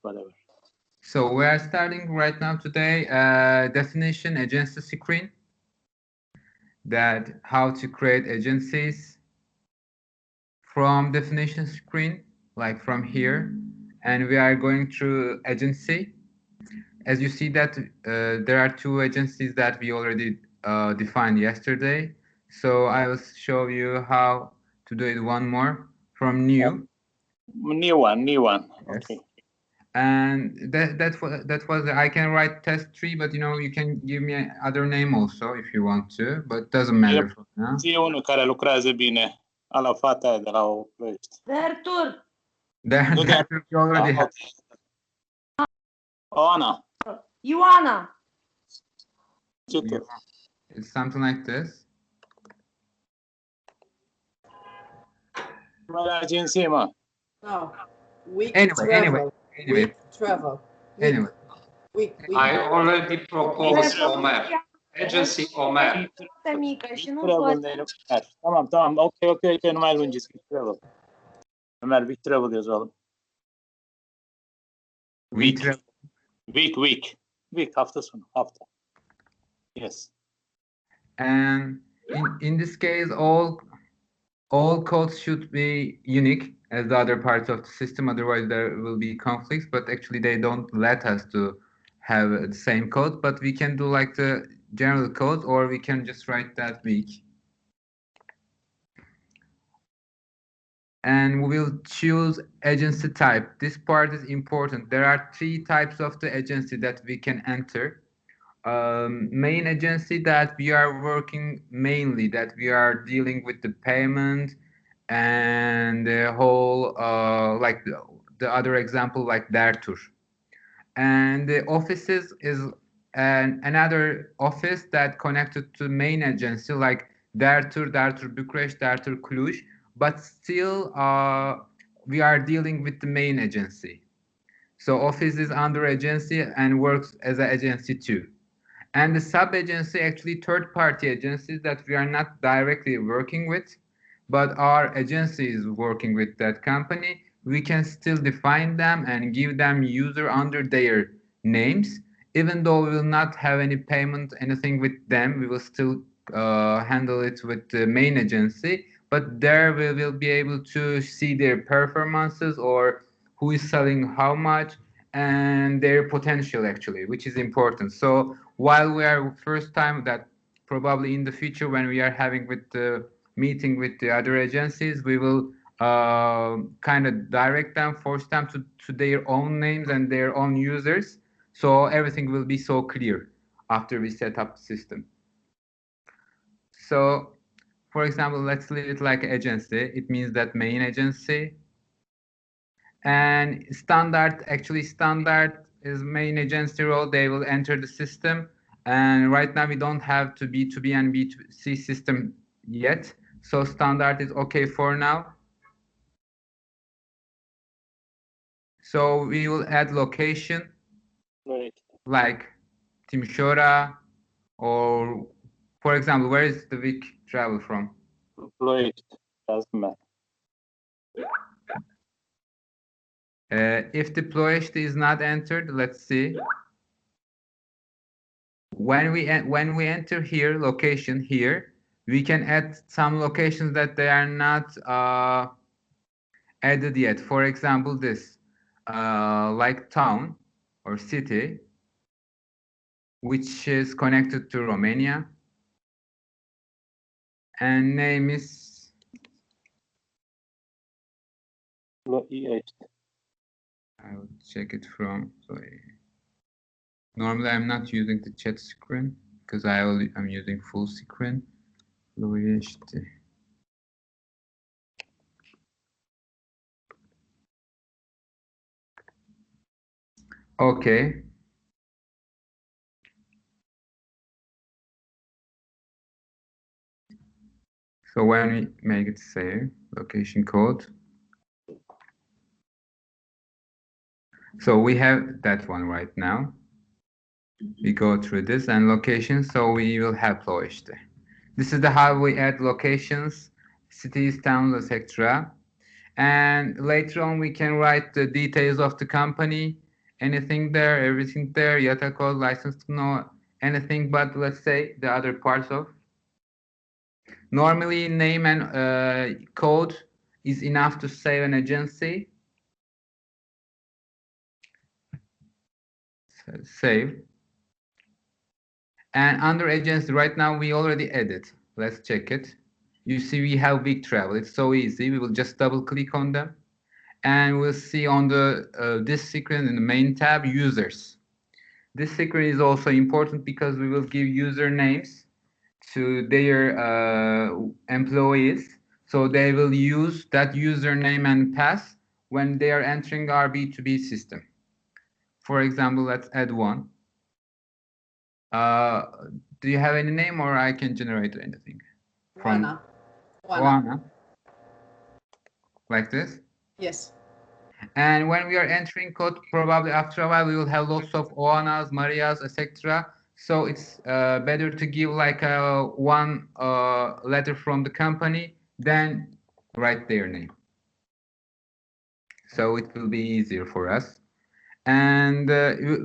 whatever. So we are starting right now today definition agency screen, that how to create agencies from definition screen, like from here, and we are going through agency. As you see that there are two agencies that we already defined yesterday. So I will show you how to do it one more from new. New one. Yes. Okay. And that was I can write test 3, but you can give me other name also if you want to, but doesn't matter for now. Zi unul care lucrează bine. Ala fata aia de la o plăiești. Dertur. That you already have. Ana. Ioana. It's something like this. Mai la agenție, mă. No. Week Anyway. travel. Anyway. I already proposed Omer. Agency Omer. Foarte mică și nu Travel. Tamam. Ok, nu mai lungiți. Travel. Ömer, week travel as well. Week, hafta sonu, hafta. Yes. And in this case, all codes should be unique as the other parts of the system. Otherwise, there will be conflicts. But actually, they don't let us to have the same code. But we can do like the general code, or we can just write that week. And we will choose agency type. This part is important. There are 3 types of the agency that we can enter. Main agency, that we are working mainly, that we are dealing with the payment and the whole, like the other example, like Dertur. And the offices is another office that connected to main agency, like Dertur Bucharest, Dertur Cluj. But still, we are dealing with the main agency. So office is under agency and works as an agency too. And the sub-agency, actually third-party agencies that we are not directly working with, but our agency is working with that company. We can still define them and give them user under their names. Even though we will not have any payment, anything with them, we will still handle it with the main agency. But there we will be able to see their performances, or who is selling how much, and their potential actually, which is important. So while we are first time, that probably in the future when we are having with the meeting with the other agencies, we will kind of direct them, force them to their own names and their own users. So everything will be so clear after we set up the system. So for example, let's leave it like agency. It means that main agency. And standard is main agency role. They will enter the system. And right now we don't have to B2B and B2C system yet. So standard is okay for now. So we will add location, Right. like Timișoara, or for example, where is the week travel from? Ploiești. Doesn't matter. If the Ploiești is not entered, let's see. When we enter here, location here, we can add some locations that they are not added yet. For example, this, like town or city, which is connected to Romania, and name is Ploiești. I will check it from. Sorry. Normally, I'm not using the chat screen because I'm using full screen. Ploiești. Okay. So when we make it save, location code. So we have that one right now. We go through this and locations, so we will have Ploiești. This is how we add locations, cities, towns, etc. And later on we can write the details of the company anything there, everything there, yatak code, license to know, anything but let's say the other parts of. Normally name and code is enough to save an agency. Save. And under agency right now we already added. Let's check it. You see we have big travel. It's so easy. We will just double click on them. And we'll see on the this screen in the main tab users. This screen is also important because we will give usernames to their employees, so they will use that username and pass when they are entering our B2B system. For example, let's add one. Do you have any name, or I can generate anything? Juana. Juana. Like this? Yes. And when we are entering code, probably after a while we will have lots of Oanas, Marias, etc. So it's better to give like one letter from the company, then write their name. So it will be easier for us. And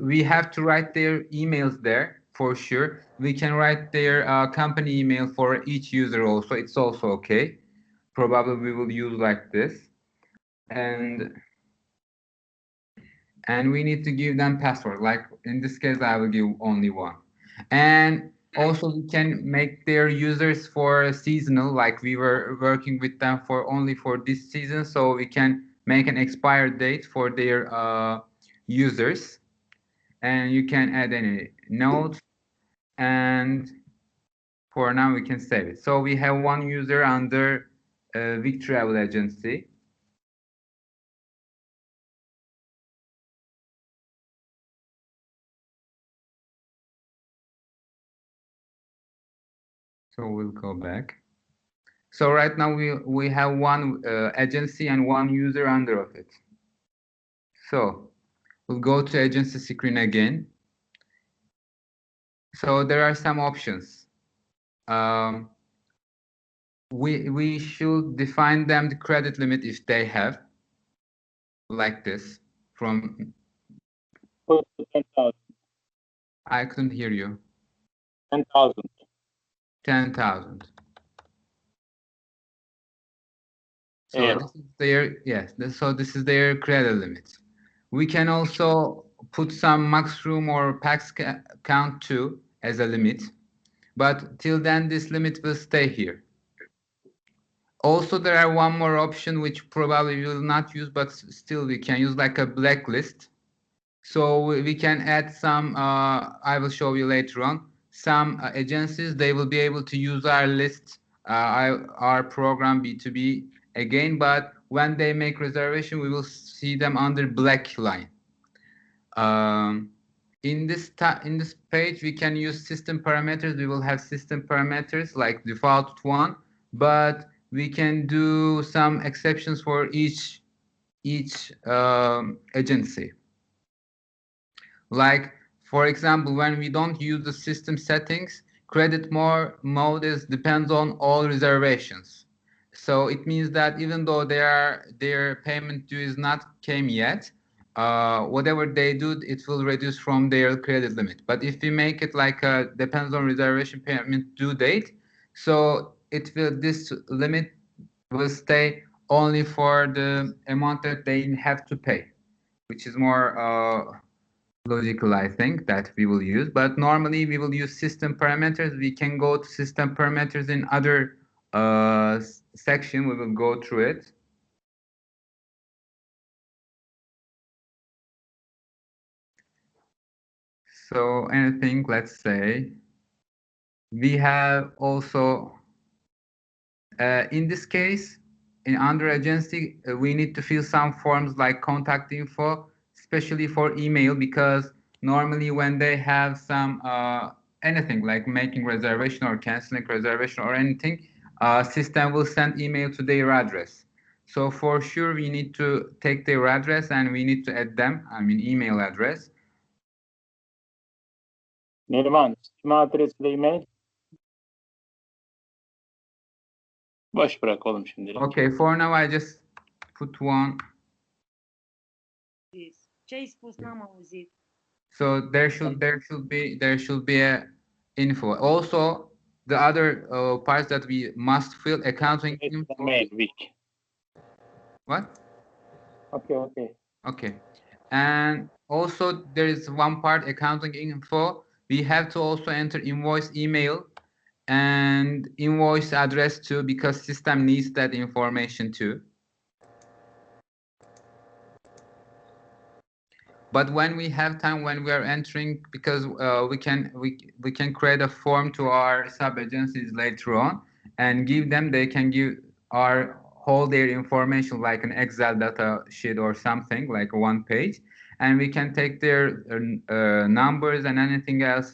we have to write their emails there for sure. We can write their company email for each user also. It's also okay. Probably we will use like this. And we need to give them password. Like in this case, I will give only one. And also we can make their users for seasonal, like we were working with them for only for this season. So we can make an expired date for their users. And you can add any notes. And for now, we can save it. So we have one user under Big Travel Agency. So we'll go back. So right now we have one agency and one user under of it. So we'll go to agency screen again. So there are some options. We should define them the credit limit if they have, like this. From 10,000. I couldn't hear you. 10,000. 10,000. So Yeah. this is their so this is their credit limit. We can also put some max room or pax count too as a limit, but till then this limit will stay here. Also, there are one more option which probably we will not use, but still we can use like a blacklist. So we can add some. I will show you later on. Some agencies, they will be able to use our list, our program B2B again, but when they make reservation, we will see them under black line. In this page, we can use system parameters. We will have system parameters like default one, but we can do some exceptions for each agency. Like, for example, when we don't use the system settings, credit mode depends on all reservations. So it means that even though their payment due is not came yet, whatever they do, it will reduce from their credit limit. But if we make it like depends on reservation payment due date, so this limit will stay only for the amount that they have to pay, which is more logical, I think, that we will use. But normally we will use system parameters. We can go to system parameters in other section. We will go through it. So anything, let's say, we have also, in this case, in under agency, we need to fill some forms like contact info, especially for email, because normally when they have some anything like making reservation or canceling reservation or anything, system will send email to their address. So for sure we need to take their address and we need to add them, I mean email address. Neriman, email adresiyle e-mail. Boş bırak oğlum şimdilik. Okay, for now I just put one. Ce ai spus? N-am auzit. So there should be a info. Also, the other parts that we must fill accounting The info. mail week. What? Okay. Okay. And also there is one part accounting info. We have to also enter invoice email and invoice address too, because system needs that information too. But when we have time, when we are entering, because we can create a form to our sub agencies later on and give them, they can give our whole their information like an Excel data sheet or something like one page, and we can take their numbers and anything else.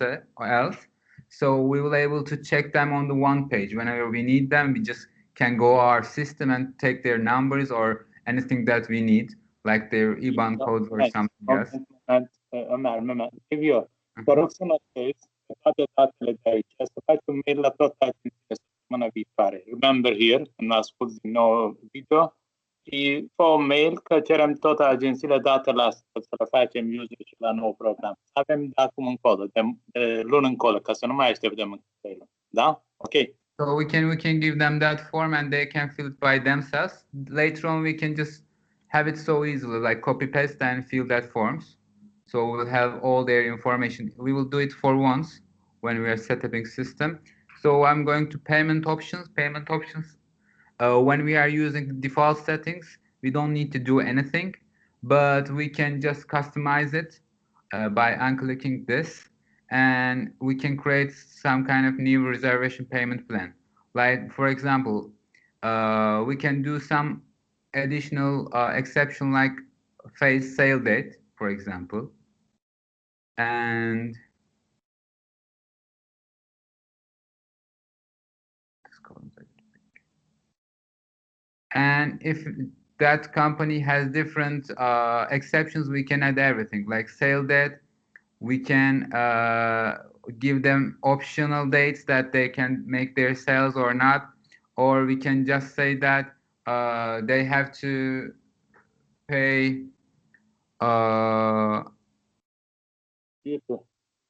So we will able to check them on the one page. Whenever we need them, we just can go our system and take their numbers or anything that we need, like their IBAN codes or something else. Ömer, scrivi-o. Vă rog să notezi toate datele de aici, să faci un mail la toată agenția săptămâna viitoare. Remember here, când asculti din nou video, și fă un mail că cerem toate agențiile datele astea, să le facem user și la nou program. Să avem de acum încolo, de luni încolo, ca să nu mai așteptăm încă. Da? Ok. So we can give them that form and they can fill it by themselves. Later on, we can just have it so easily, like copy paste and fill that forms. So we'll have all their information. We will do it for once when we are setting system. So I'm going to payment options. Payment options. When we are using the default settings, we don't need to do anything, but we can just customize it by unclicking this, and we can create some kind of new reservation payment plan. Like, for example, we can do some additional exception like phase sale date, for example. And if that company has different exceptions, we can add everything like sale date. We can give them optional dates that they can make their sales or not, or we can just say that they have to pay.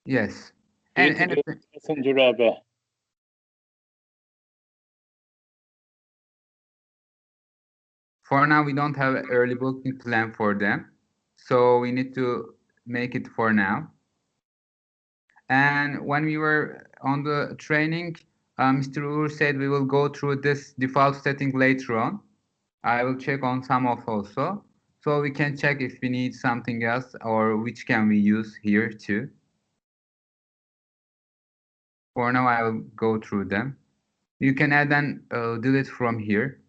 Yes. And Messenger. For now, we don't have an early booking plan for them, so we need to make it for now. And when we were on the training, Mr. Uğur said we will go through this default setting later on. I will check on some of also, so we can check if we need something else or which can we use here too. For now, I will go through them. You can add and delete from here.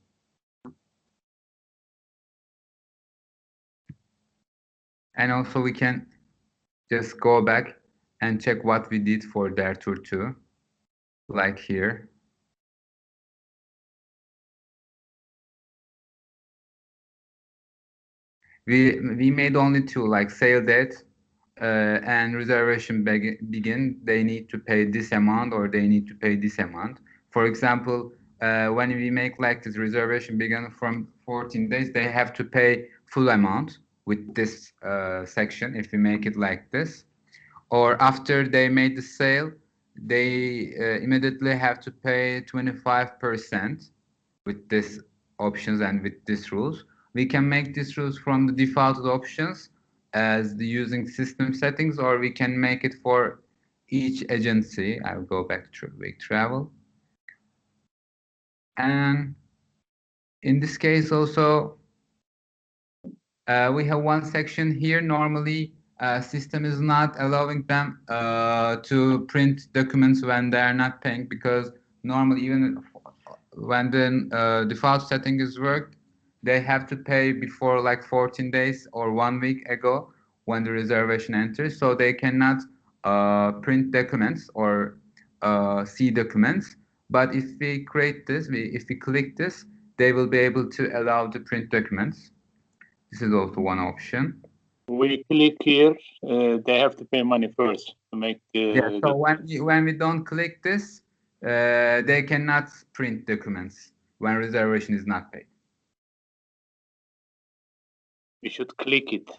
And also we can just go back and check what we did for their tour too, like here. We made only two, like sale date and reservation begin. They need to pay this amount or they need to pay this amount. For example, when we make like this reservation begin from 14 days, they have to pay full amount with this section if we make it like this. Or after they made the sale, they immediately have to pay 25% with this options and with these rules. We can make these rules from the defaulted options as the using system settings, or we can make it for each agency. I'll go back to week travel. And in this case also, we have one section here. Normally, system is not allowing them to print documents when they are not paying, because normally even when the default setting is worked, they have to pay before like 14 days or 1 week ago when the reservation enters, so they cannot print documents or see documents. But if we create this, if we click this, they will be able to allow to print documents. This is also one option. We click here, they have to pay money first to make. Yeah, so when we don't click this, they cannot print documents when reservation is not paid. We should click it.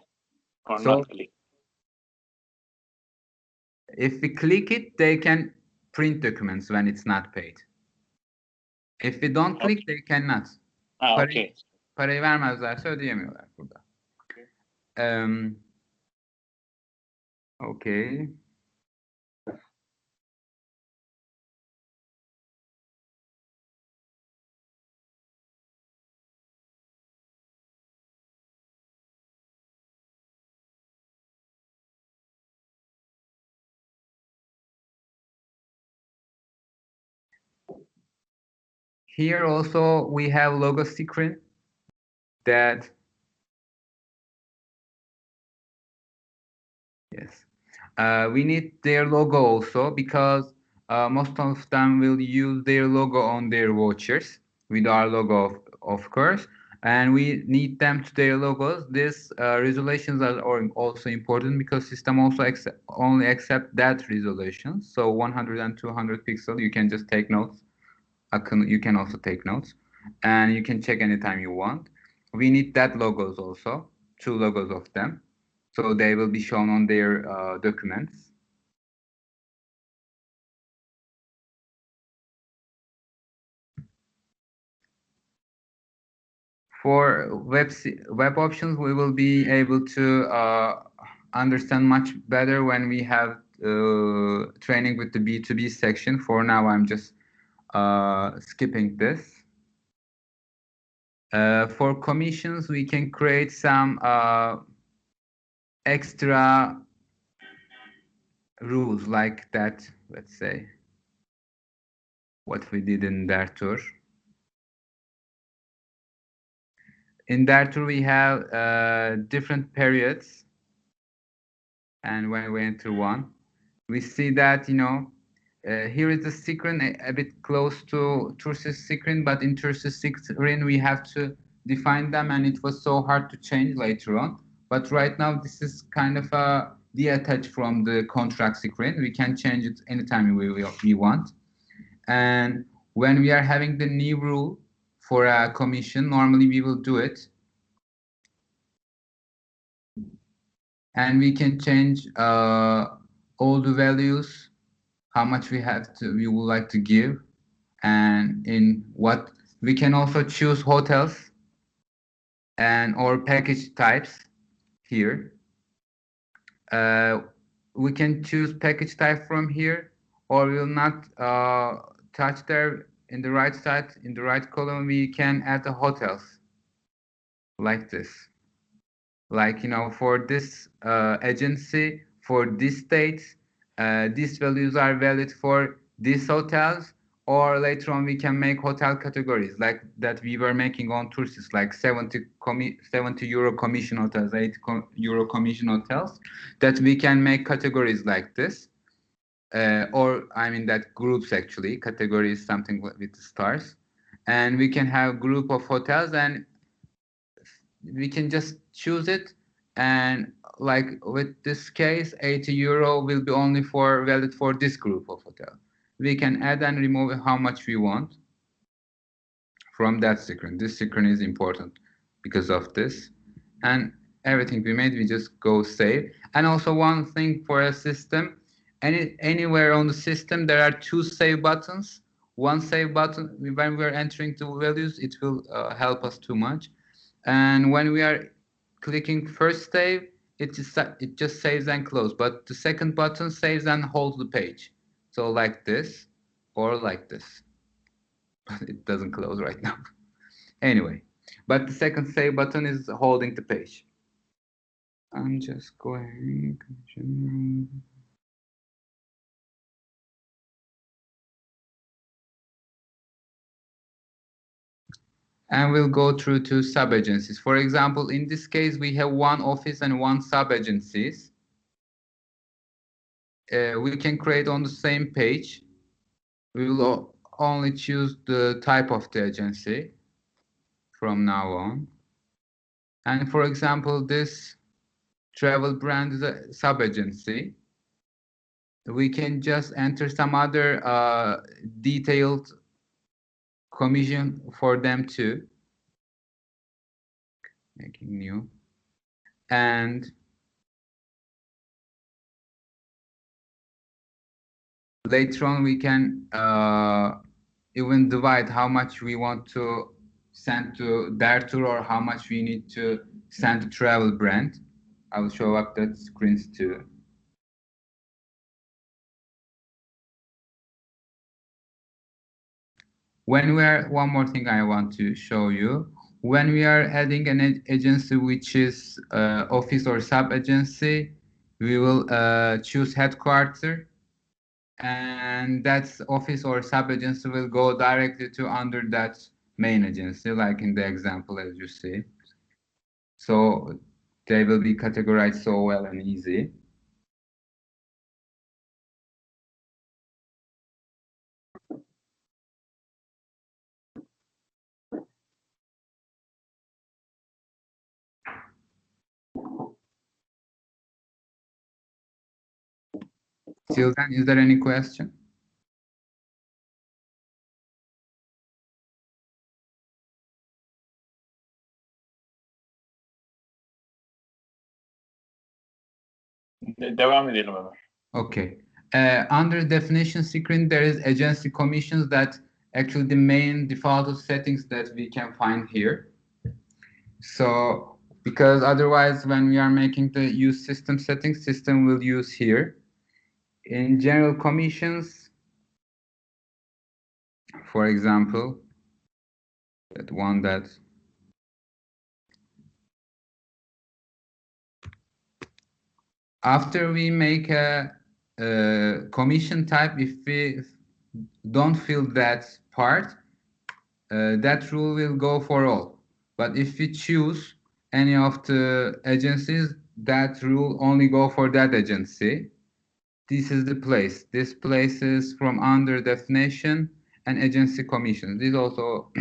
or So not click? if we click it, they can print documents when it's not paid. If we don't click, they cannot. Okay. Parayı vermezlerse ödeyemiyorlar burada. Okay. Here also we have logo screen that yes. We need their logo also because most of them will use their logo on their vouchers with our logo of course, and we need them to their logos. These resolutions are also important because system also only accept that resolution. So 100 and 200 pixel, you can just take notes. You can also take notes, and you can check anytime you want. We need that logos also, 2 logos of them. So they will be shown on their documents. For web options, we will be able to understand much better when we have training with the B2B section. For now, I'm just skipping this. For commissions, we can create some extra rules like that. Let's say what we did in Dertur. In Dertur, we have different periods, and when we enter one, we see that here is the screen a bit close to Turkish screen, but in Turkish screen we have to define them, and it was so hard to change later on. But right now this is kind of a detached from the contract screen. We can change it anytime we want. And when we are having the new rule for a commission, normally we will do it. And we can change all the values, how much we would like to give, and in what we can also choose hotels and or package types here. We can choose package type from here, or we will not touch there. In the right side, in the right column, we can add the hotels like this. Like, for this agency, for this state, these values are valid for these hotels, or later on we can make hotel categories like that we were making on Tursis, like 70 euro commission hotels, 80 euro commission hotels, that we can make categories like this. Or I mean that groups, actually categories, something with the stars, and we can have group of hotels, and we can just choose it, and like with this case 80 euro will be only valid for this group of hotel. We can add and remove how much we want from that screen. This screen is important because of this, and everything we made, we just go save. And also one thing for a system, anywhere on the system there are 2 save buttons. One save button, when we're entering the values, it will help us too much. And when we are clicking first save, it just saves and close. But the second button saves and holds the page. So like this, or like this. But it doesn't close right now. Anyway, but the second save button is holding the page. I'm just going. And we'll go through 2 sub-agencies. For example, in this case, we have 1 office and 1 sub-agencies. We can create on the same page. We will only choose the type of the agency from now on. And for example, this travel brand is a sub-agency. We can just enter some other detailed commission for them too. Making new. And later on we can even divide how much we want to send to their tour or how much we need to send to travel brand. I will show up that screens too. When we are, one more thing I want to show you, when we are adding an agency which is office or sub agency, we will choose headquarter, and that office or sub agency will go directly to under that main agency, like in the example as you see. So they will be categorized so well and easy. Till then, is there any question? Devam edelim hemen. Okay. Under definition screen, there is agency commissions that actually the main default settings that we can find here. So, because otherwise when we are making the use system settings, system will use here. In general commissions, for example, that one that after we make a commission type, if we don't fill that part, that rule will go for all. But if we choose any of the agencies, that rule only go for that agency. This is the place. This place is from under definition and agency commissions. This is also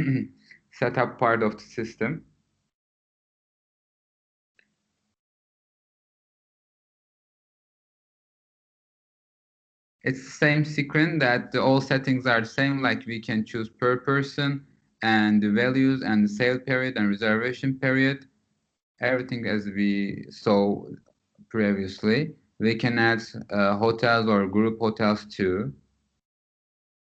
set up part of the system. It's the same screen that all settings are the same, like we can choose per person and the values and the sale period and reservation period. Everything as we saw previously. We can add hotels or group hotels too.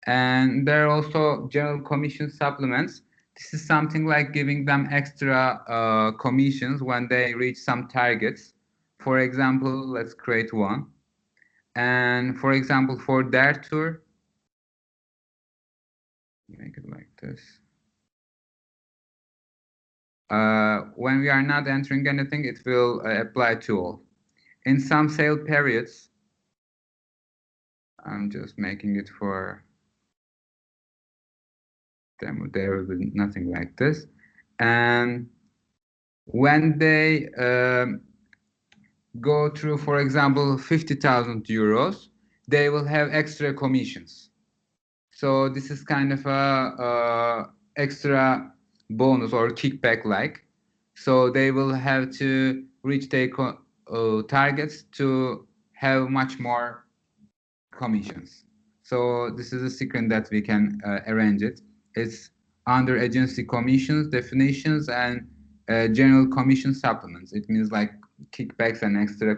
And there are also general commission supplements. This is something like giving them extra commissions when they reach some targets. For example, let's create one. And for example, for their tour, make it like this. When we are not entering anything, it will apply to all. In some sale periods, I'm just making it for demo. There will be nothing like this. And when they go through, for example, 50,000 euros, they will have extra commissions. So this is kind of a extra bonus or kickback like. So they will have to reach their targets to have much more commissions. So this is a secret that we can arrange it. It's under agency commissions, definitions, and general commission supplements. It means like kickbacks and extra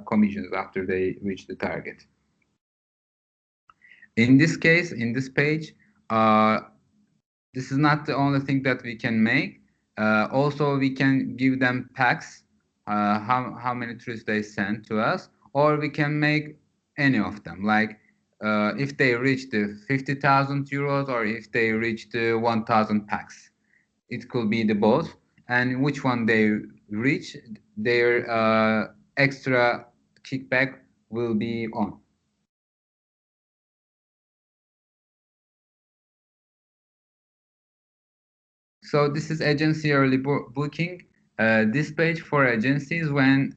commissions after they reach the target. In this case, in this page, this is not the only thing that we can make. Also, we can give them packs, how many trips they send to us, or we can make any of them. Like if they reach the 50,000 euros or if they reach the 1,000 packs. It could be the both. And which one they reach, their extra kickback will be on. So this is agency early booking. This page for agencies when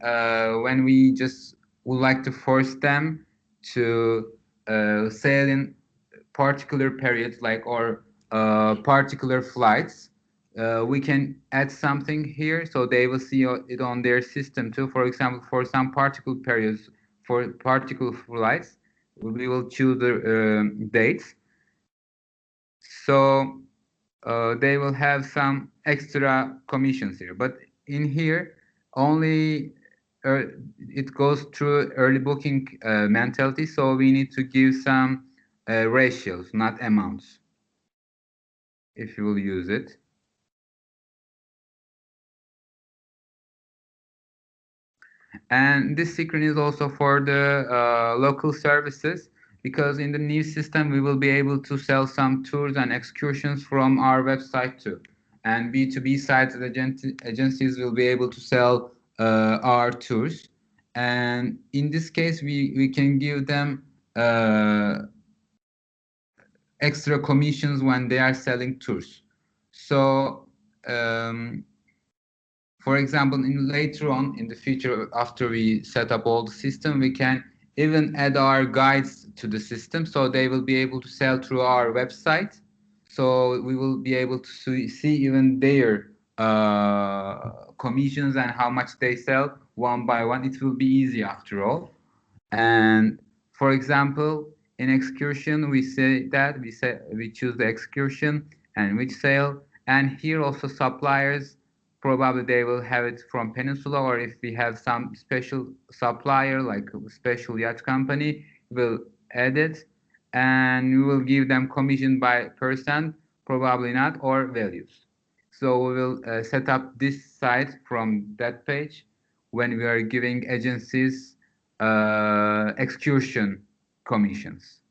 we just would like to force them to sail in particular periods, like or particular flights. We can add something here so they will see it on their system too. For example, for some particular periods, for particular flights, we will choose the dates. So they will have some extra commissions here. But in here, only it goes through early booking mentality, so we need to give some ratios, not amounts, if you will use it. And this screen is also for the local services, because in the new system we will be able to sell some tours and excursions from our website too. And B2B sites agencies will be able to sell our tours. And in this case, we can give them extra commissions when they are selling tours. So for example, later on in the future, after we set up all the system, we can even add our guides to the system, so they will be able to sell through our website. So we will be able to see even their commissions and how much they sell one by one. It will be easy after all. And for example, in excursion, we choose the excursion and which sale. And here also suppliers, probably they will have it from Peninsula, or if we have some special supplier like a special yacht company, we'll add it, and we will give them commission by percent, probably not, or values. So we will set up this site from that page when we are giving agencies excursion commissions.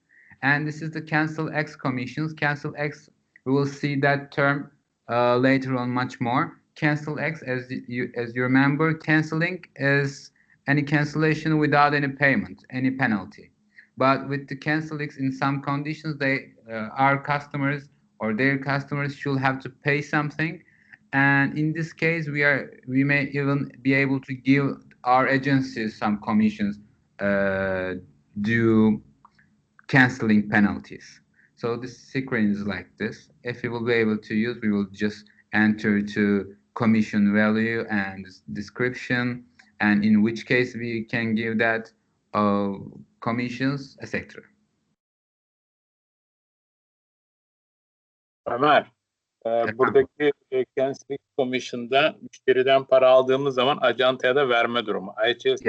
And this is the cancel X commissions. Cancel X, we will see that term later on much more. Cancel X, as you remember, canceling is any cancellation without any payment, any penalty. But with the cancel X, in some conditions, our customers or their customers should have to pay something. And in this case, we may even be able to give our agencies some commissions due canceling penalties. So this screen is like this. If we will be able to use, we will just enter to commission value and description, and in which case we can give that commissions, etc. Ömer, buradaki canceling commission'da müşteriden para aldığımız zaman ajantaya da verme durumu. IHS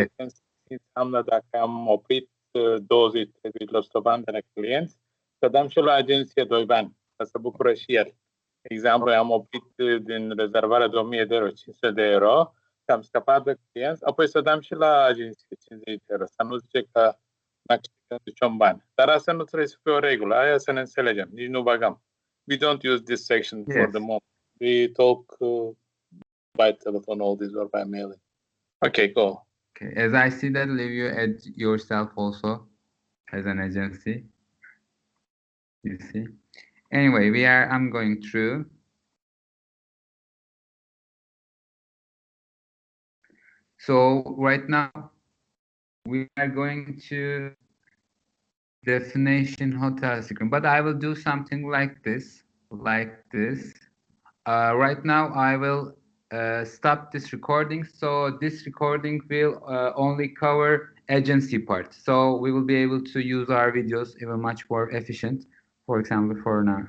siamo da cam oprit 20% de clienți, să dăm și la agenție 2 bani, ca să bucură și el. De exemplu, am oprit din rezervarea de 1000 de euro, 500 de euro, că am scăpat de clienți, apoi să dăm și la agenție 50 de euro, să nu zice că n-a câștigat niciun bani. Dar asta nu trebuie să fie o regulă, aia să ne înțelegem, nici nu bagăm. We don't use this section for the moment. We talk by telephone, all this, or by mailing. Okay, go. Okay, as I see that, leave you add yourself also as an agency. You see. Anyway, I'm going through. So right now we are going to destination hotel screen, but I will do something like this. Right now I will stop this recording, so this recording will only cover agency part, so we will be able to use our videos even much more efficient, for example, for now.